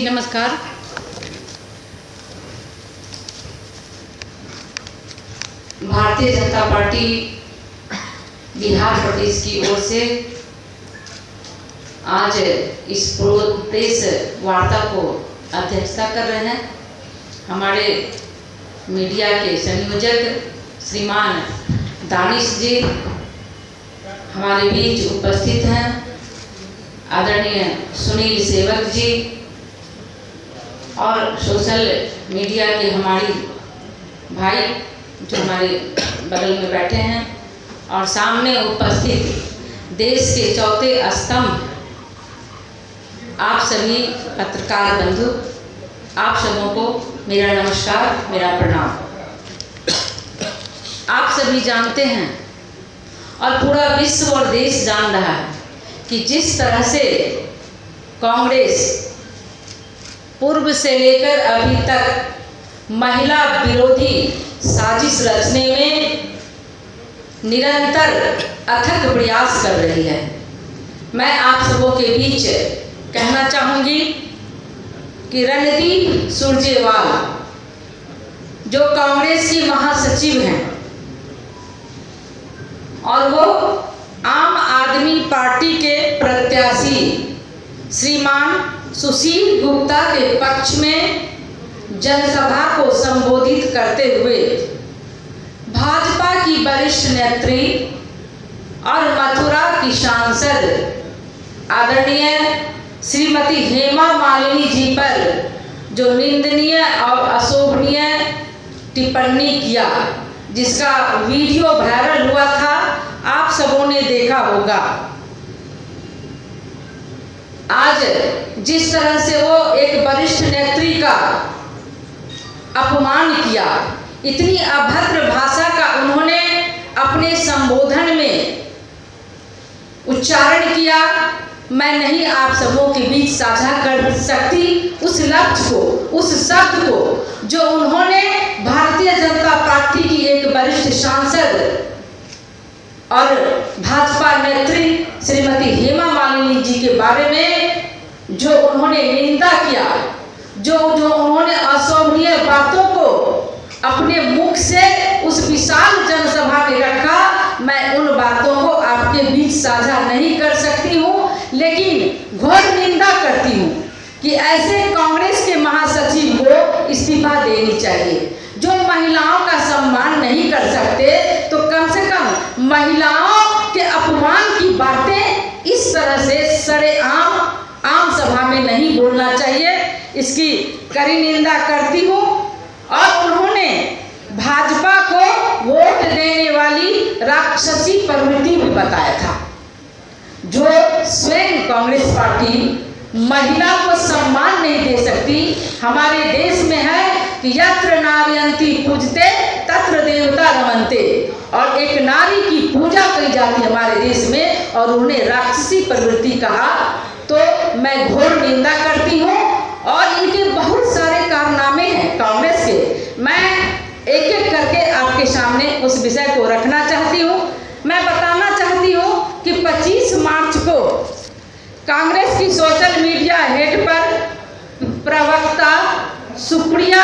नमस्कार। भारतीय जनता पार्टी बिहार प्रदेश की ओर से आज इस प्रेस वार्ता को अध्यक्षता कर रहे हैं हमारे मीडिया के संयोजक श्रीमान दानिश जी हमारे बीच उपस्थित हैं। आदरणीय सुनील सेवक जी और सोशल मीडिया के हमारी भाई जो हमारे बगल में बैठे हैं और सामने उपस्थित देश के चौथे स्तंभ आप सभी पत्रकार बंधु, आप सबों को मेरा नमस्कार, मेरा प्रणाम। आप सभी जानते हैं और पूरा विश्व और देश जान रहा है कि जिस तरह से कांग्रेस पूर्व से लेकर अभी तक महिला विरोधी साजिश रचने में निरंतर अथक प्रयास कर रही है। मैं आप सबों के बीच कहना चाहूँगी कि रणदीप सुरजेवाला जो कांग्रेस की महासचिव हैं और वो आम आदमी पार्टी के प्रत्याशी श्रीमान सुशील गुप्ता के पक्ष में जनसभा को संबोधित करते हुए भाजपा की वरिष्ठ नेत्री और मथुरा की सांसद आदरणीय श्रीमती हेमा मालिनी जी पर जो निंदनीय और अशोभनीय टिप्पणी किया, जिसका वीडियो वायरल हुआ था, आप सबों ने देखा होगा। आज जिस तरह से वो एक वरिष्ठ नेत्री का अपमान किया, इतनी अभद्र भाषा का उन्होंने अपने संबोधन में उच्चारण किया, मैं नहीं आप सबों के बीच साझा कर सकती उस लफ्ज को, उस शब्द को जो उन्होंने भारतीय जनता पार्टी की एक वरिष्ठ सांसद और भाजपा नेत्री श्रीमती हेमा मालिनी जी के बारे में जो उन्होंने निंदा किया, जो उन्होंने अशोभनीय बातों को अपने मुख से उस विशाल जनसभा में रखा, मैं उन बातों को आपके बीच साझा नहीं कर सकती हूँ, लेकिन घोर निंदा करती हूँ कि ऐसे कांग्रेस के महासचिव को इस्तीफा देनी चाहिए। जो महिलाओं का सम्मान नहीं कर सकते तो कम से कम महिलाओं के अपमान की बातें इस तरह से सरेआम आम सभा में नहीं बोलना चाहिए, इसकी कड़ी निंदा करती हूँ। और उन्होंने भाजपा को वोट देने वाली राक्षसी प्रवृत्ति भी बताया था। जो स्वयं कांग्रेस पार्टी महिला को सम्मान नहीं दे सकती, हमारे देश में है कि यत्र नारयन्ति पूजते तत्र देवता रमन्ते, और एक नारी की पूजा की जाती है हमारे देश में, और उन्हें राक्षसी प्रवृत्ति कहा, तो मैं घोर निंदा करती हूँ। और इनके बहुत सारे कारनामे हैं कांग्रेस के, मैं एक एक करके आपके सामने उस विषय को रखना चाहती हूँ। मैं बताना चाहती हूँ कि 25 मार्च को कांग्रेस की सोशल मीडिया हेड पर प्रवक्ता सुप्रिया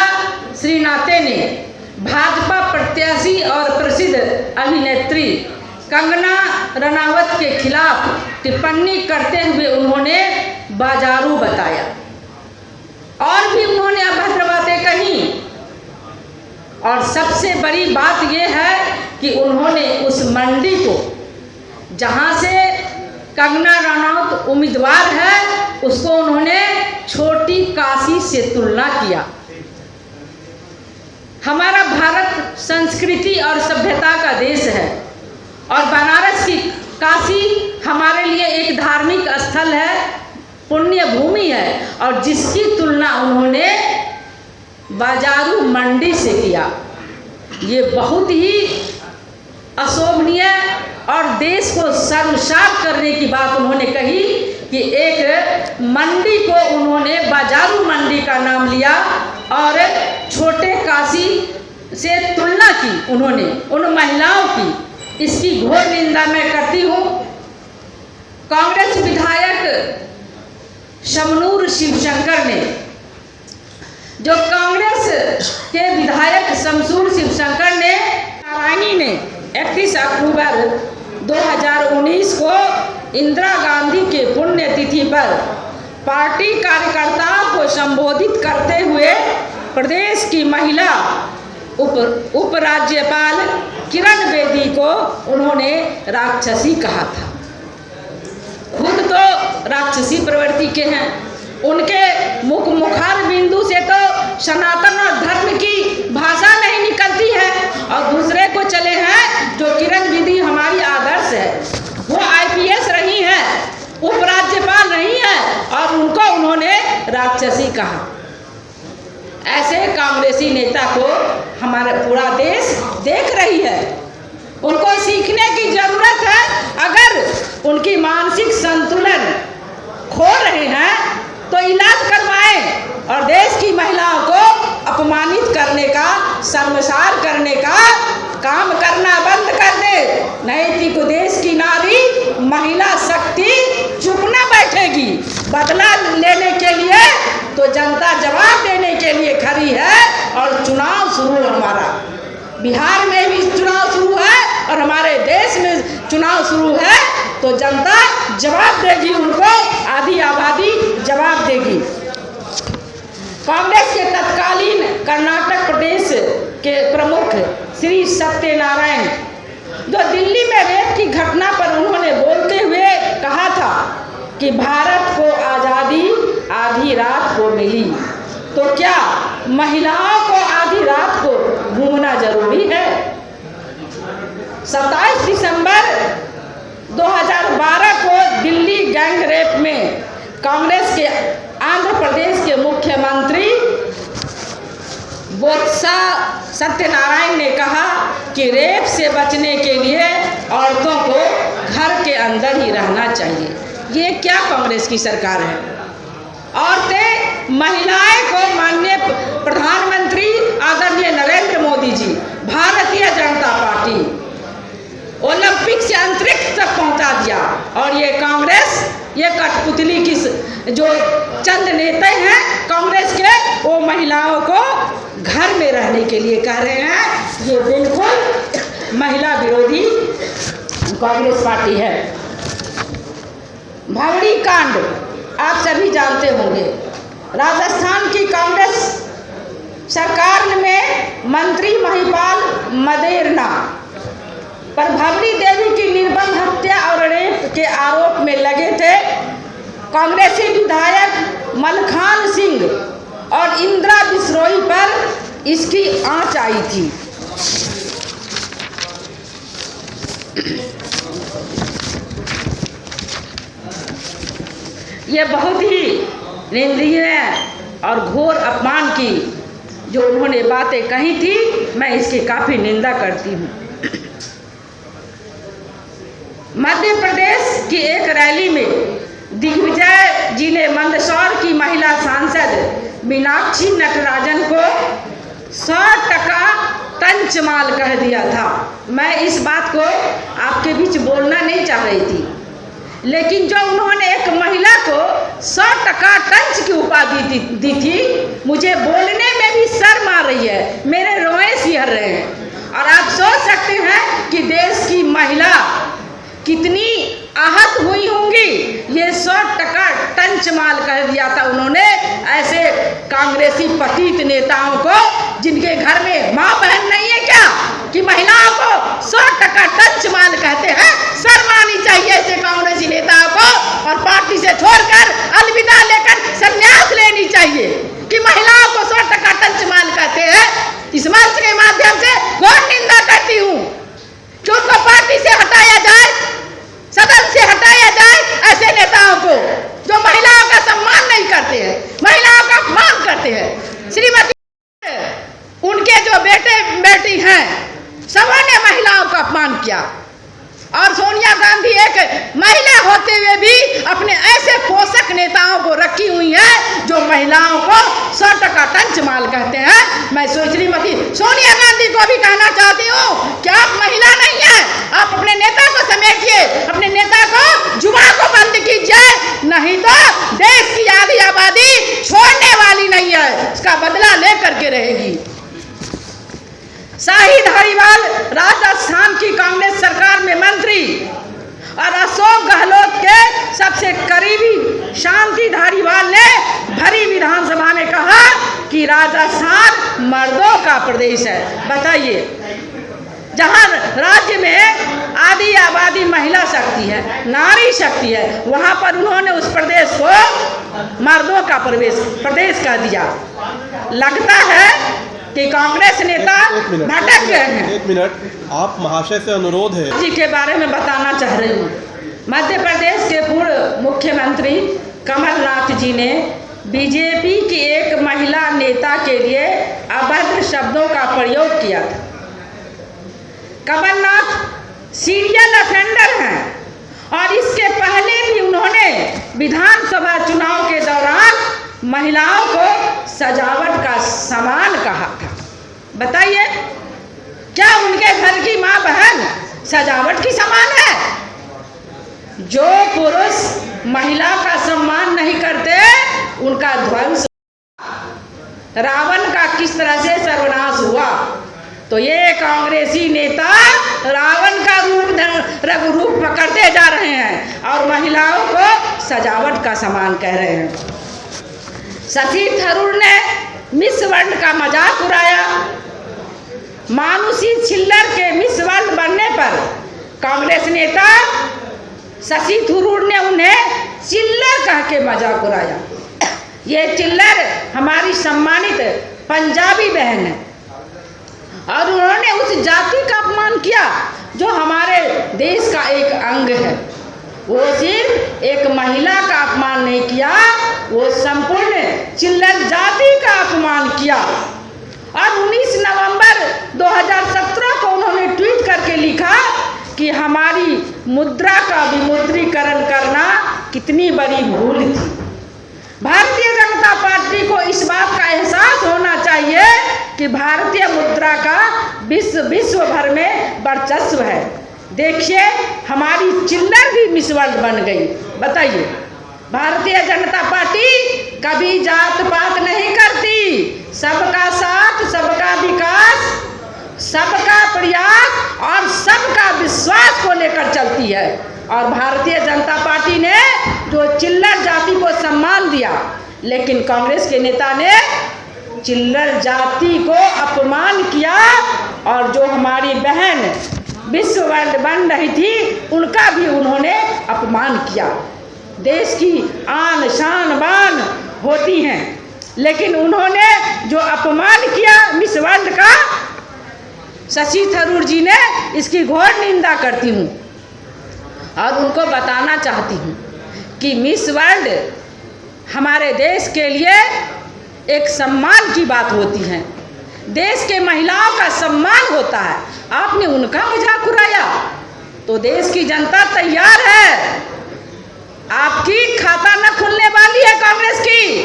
श्रीनाथे ने भाजपा प्रत्याशी और प्रसिद्ध अभिनेत्री कंगना रनावत के खिलाफ टिप्पणी करते हुए उन्होंने बाजारू बताया और भी उन्होंने अभद्र बातें कही। और सबसे बड़ी बात यह है कि उन्होंने उस मंडी को जहां से कंगना रनावत उम्मीदवार है, उसको उन्होंने छोटी काशी से तुलना किया। हमारा भारत संस्कृति और सभ्यता का देश है और बनारस की काशी हमारे लिए एक धार्मिक स्थल है, पुण्य भूमि है, और जिसकी तुलना उन्होंने बाजारू मंडी से किया। ये बहुत ही अशोभनीय और देश को शर्मसार करने की बात उन्होंने कही कि एक मंडी को उन्होंने बाजारू मंडी का नाम लिया और छोटे काशी से तुलना की उन्होंने उन महिलाओं की। इसकी घोर निंदा मैं करती हूँ। कांग्रेस विधायक शमनूर शिवशंकर ने जो कांग्रेस के विधायक शमशूर शिवशंकर ने नारायणी ने 31 अक्टूबर 2019 को इंदिरा गांधी के पुण्यतिथि पर पार्टी कार्यकर्ताओं को संबोधित करते हुए प्रदेश की महिला उपराज्यपाल किरण बेदी को उन्होंने राक्षसी कहा था। खुद तो राक्षसी प्रवृत्ति के हैं, उनके मुखार बिंदु से तो सनातन और धर्म की भाषा नहीं निकलती है, और दूसरे को चले हैं जो किरण बेदी हमारी आदर्श है, वो IPS रही हैं, उपराज्यपाल रही हैं, और उनको उन्होंने राक्षसी कहा। ऐसे कांग्रेसी नेता को हमारा पूरा देश देख रही है, उनको सीखने की जरूरत है। अगर उनकी मानसिक संतुलन खो रहे हैं तो इलाज करवाएं और देश की महिलाओं को अपमानित करने का, शर्मसार करने का काम करना बंद कर दे। नहीं तो देश की नारी महिला शक्ति चुप न बैठेगी। बदला लेने के लिए तो जनता जवाब देने के लिए खड़ी है, और चुनाव शुरू है हमारा। बिहार में भी चुनाव शुरू है और हमारे देश में चुनाव शुरू है, तो जनता जवाब देगी, उनको आधी आबादी जवाब देगी। कांग्रेस के तत्कालीन कर्नाटक प्रदेश के प्रमुख श्री सत्यनारायण, जो दिल्ली में रेप की घटना पर उन्होंने बोलते हुए कहा था कि भारत को आज़ादी आधी रात को मिली, तो क्या महिलाओं को आधी रात को घूमना जरूरी है? 27 दिसंबर 2012 को दिल्ली गैंग रेप में कांग्रेस के आंध्र प्रदेश के मुख्यमंत्री बोत्सा सत्यनारायण ने कहा कि रेप से बचने के लिए औरतों को घर के अंदर ही रहना चाहिए। ये क्या कांग्रेस की सरकार है? औरतें, महिलाएं को माननीय प्रधानमंत्री आदरणीय नरेंद्र मोदी जी, भारतीय जनता पार्टी ओलंपिक से अंतरिक्ष तक पहुंचा दिया, और ये कांग्रेस, ये कठपुतली की जो चंद नेता हैं कांग्रेस के, वो महिलाओं को घर में रहने के लिए कह रहे हैं। ये बिल्कुल महिला विरोधी कांग्रेस पार्टी है। भावड़ी कांड आप सभी जानते होंगे। राजस्थान की कांग्रेस सरकार में मंत्री महिपाल मदेरणा पर भावड़ी देवी की निर्मम हत्या और रेप के आरोप में लगे थे कांग्रेसी विधायक मलखान सिंह और इंदिरा बिश्नोई पर इसकी आंच आई थी। ये बहुत ही निंदनीय और घोर अपमान की जो उन्होंने बातें कही थी, मैं इसकी काफ़ी निंदा करती हूँ। मध्य प्रदेश की एक रैली में दिग्विजय जी ने मंदसौर की महिला सांसद मीनाक्षी नटराजन को 100% टंचमाल कह दिया था। मैं इस बात को आपके बीच बोलना नहीं चाह रही थी, लेकिन जो उन्होंने एक महिला को 100% टंच की उपाधि दी थी, मुझे बोलने में भी शर्म आ रही है, मेरे रोए सिहर रहे हैं। और आप सोच सकते हैं कि देश की महिला कितनी आहत हुई होंगी। ये 100% टंचमाल कह दिया था उन्होंने ऐसे कांग्रेसी पतित नेताओं को, जिनके घर में माँ बहन नहीं है क्या, कि महिलाओं को 100% टंचमाल कहते हैं। शर्म आनी चाहिए ऐसे कांग्रेसी नेताओं को, और पार्टी से छोड़कर अलविदा लेकर संन्यास लेनी चाहिए कि महिलाओं को 100% टंचमाल कहते हैं। इस मंच के माध्यम से घोर निंदा करती हूँ कि उनको पार्टी से हटाया जाए, सदन से हटाया जाए ऐसे नेताओं को जो महिलाओं का सम्मान नहीं करते हैं, महिलाओं का अपमान करते हैं। श्रीमती उनके जो बेटे बेटी हैं, सबों ने महिलाओं का अपमान किया, और सोनिया गांधी एक महिला होते हुए भी अपने ऐसे पोषक नेताओं को रखी हुई है जो महिलाओं को 100% टंचमाल कहते हैं। मैं श्रीमती सोनिया गांधी को भी कहना चाहती हूँ कि आप महिला नहीं हैं, आप अपने नेता को समेटिए, अपने नेता को जुबान को बंद कीजिए, नहीं तो देश की आधी आबादी छोड़ने वाली नहीं है, इसका बदला करके रहेगी। शाही धारीवाल राजस्थान की कांग्रेस सरकार में मंत्री और अशोक गहलोत के सबसे करीबी शांति धारीवाल ने भरी विधानसभा में कहा कि राजस्थान मर्दों का प्रदेश है। बताइए, जहां राज्य में आधी आबादी महिला शक्ति है, नारी शक्ति है, वहां पर उन्होंने उस प्रदेश को मर्दों का प्रदेश कह दिया। लगता है कि कांग्रेस नेता भटक गए हैं। एक मिनट, आप महाशय से अनुरोध है जी के बारे में बताना चाह रही हूँ। मध्य प्रदेश के पूर्व मुख्यमंत्री कमलनाथ जी ने बीजेपी की एक महिला नेता के लिए अभद्र शब्दों का प्रयोग किया था। कमलनाथ सीरियल ऑफेंडर हैं और इसके पहले भी उन्होंने विधानसभा चुनाव के दौरान महिलाओं को सजावट का सामान कहा था। बताइए, क्या उनके घर की माँ बहन सजावट की सामान है? जो पुरुष महिला का सम्मान नहीं करते उनका ध्वंस। रावण का किस तरह से सर्वनाश हुआ, तो ये कांग्रेसी नेता रावण का रूप पकड़ते जा रहे हैं और महिलाओं को सजावट का सामान कह रहे हैं। शशि थरूर ने मिस वर्ल्ड का मजाक उड़ाया। मानुषी छिल्लर के मिस वर्ल्ड बनने पर कांग्रेस नेता शशि थरूर ने उन्हें चिल्लर कह के मजाक उड़ाया। ये चिल्लर हमारी सम्मानित पंजाबी बहन है और उन्होंने उस जाति का अपमान किया जो हमारे देश का एक अंग है। वो सिर्फ एक महिला का अपमान नहीं किया, वो संपूर्ण चिल्लर जाति का अपमान किया। और 19 नवंबर 2017 को उन्होंने ट्वीट करके लिखा कि हमारी मुद्रा का विमुद्रीकरण करना कितनी बड़ी भूल थी। भारतीय जनता पार्टी को इस बात का एहसास होना चाहिए कि भारतीय मुद्रा का विश्व भर में वर्चस्व है। देखिए, हमारी चिल्लर भी मिस वर्ल्ड बन गई। बताइए, भारतीय जनता पार्टी कभी जात पात नहीं करती, सबका साथ, सबका विकास, सबका प्रयास और सबका विश्वास को लेकर चलती है। और भारतीय जनता पार्टी ने जो चिल्लर जाति को सम्मान दिया, लेकिन कांग्रेस के नेता ने चिल्लर जाति को अपमान किया और जो हमारी बहन विश्व वर्ल्ड बन रही थी उनका भी उन्होंने अपमान किया। देश की आन शान बान होती हैं, लेकिन उन्होंने जो अपमान किया मिस वर्ल्ड का, शशि थरूर जी ने इसकी घोर निंदा करती हूँ और उनको बताना चाहती हूँ कि मिस वर्ल्ड हमारे देश के लिए एक सम्मान की बात होती है। देश के महिलाओं का सम्मान होता है। आपने उनका मजाक उड़ाया तो देश की जनता तैयार है। आपकी खाता न खुलने वाली है कांग्रेस की।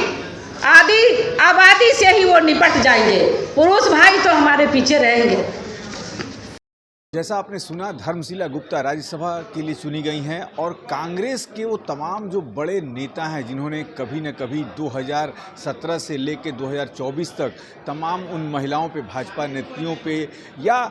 आधी आबादी से ही वो निपट जाएंगे। पुरुष भाई तो हमारे पीछे रहेंगे। जैसा आपने सुना, धर्मशिला गुप्ता राज्यसभा के लिए चुनी गई हैं और कांग्रेस के वो तमाम जो बड़े नेता हैं जिन्होंने कभी न कभी 2017 से लेकर 2024 तक तमाम उन महिलाओं पे, भाजपा नेत्रियों पे या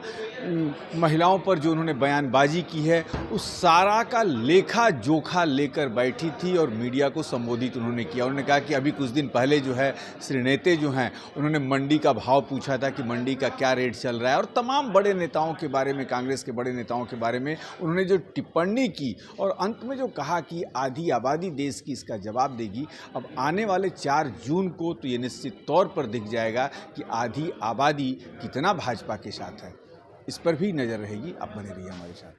महिलाओं पर जो उन्होंने बयानबाजी की है, उस सारा का लेखा जोखा लेकर बैठी थी और मीडिया को संबोधित उन्होंने किया। उन्होंने कहा कि अभी कुछ दिन पहले जो है श्री नेते जो हैं उन्होंने मंडी का भाव पूछा था कि मंडी का क्या रेट चल रहा है, और तमाम बड़े नेताओं के बारे में, कांग्रेस के बड़े नेताओं के बारे में उन्होंने जो टिप्पणी की और अंत में जो कहा कि आधी आबादी देश की इसका जवाब देगी। अब आने वाले 4 जून को तो ये निश्चित तौर पर दिख जाएगा कि आधी आबादी कितना भाजपा के साथ है। इस पर भी नज़र रहेगी। आप बने रहिए हमारे साथ।